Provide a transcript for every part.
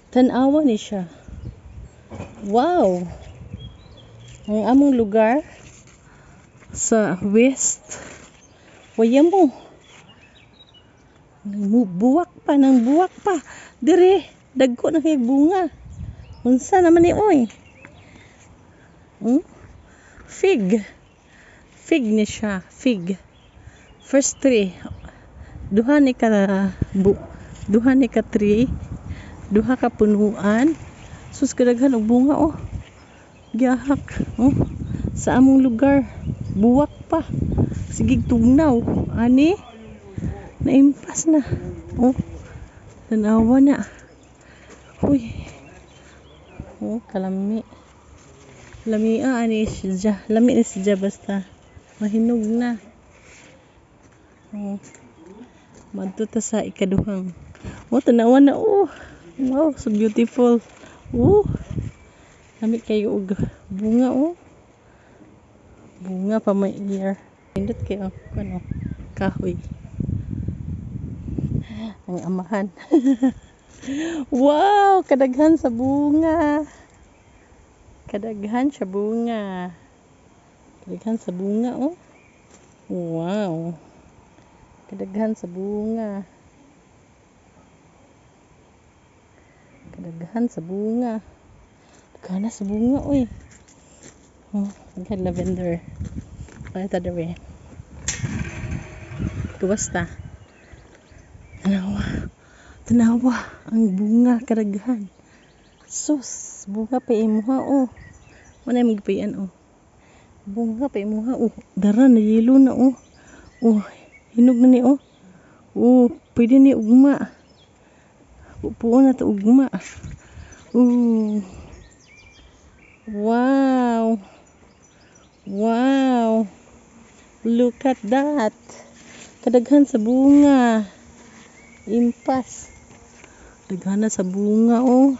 Tanawa ni siya. Wow! Ang among lugar sa west. Waya mo. Buwak pa. Dire, dagko na kay bunga. Unsa naman ni oy? Fig. Fig ni siya. Fig. First tree. Duha ni ka tree. Duha ka punuan. Sus kadaghan og bunga oh. Gihak oh. Sa among lugar buwak pa. Sigig tugnaw. Ani? Naimpas na. Oh. Tanawa na. Uy. Oh, kalami. Lamia ani siya. Lami ni siya basta. Mahinog na. Oh. Madto ta sa ikaduhang. Oh, tanawa na oh. Wow, so beautiful. Oh. Lami kayo og bunga oh. Bunga pa may ear. Pindot kayo ano kahoy. Ang amahan. Wow, kadaghan sa bunga. Kadaghan sa bunga. Kadaghan sa bunga oh. Wow. Kadaghan sa bunga. Kadaghan sa bunga. Kadaghan sa bunga oy. Oh, kadaghan lavender. Pala ta dere. Kumusta? Tanawa ang bunga kadaghan. Sus, bunga pa imuha oh. Wala magpayan oh. Bunga pa imuha oh. Dara na yelo na oh. Oh, hinog na ni oh. Oh, pwede ni ugma. Pupuon na to ugma. Oh. Wow. Wow. Look at that. Kadaghan sa bunga. Impas. Kadaghan na sa bunga oh.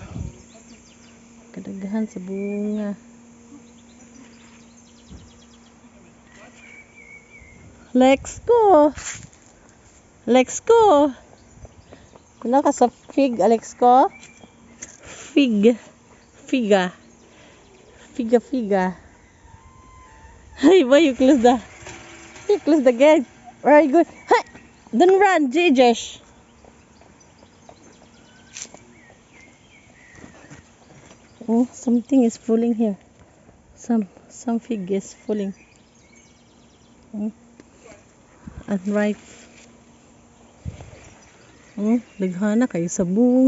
Kadaghan sa bunga. Let's go. Wala ka sa fig, Alex ko? Figa. Hey, why you close the gate? Very good. Hey, don't run, Jejesh. Oh, something is falling here. Some fig is falling. Unripe. Daghana kayo sa bunga.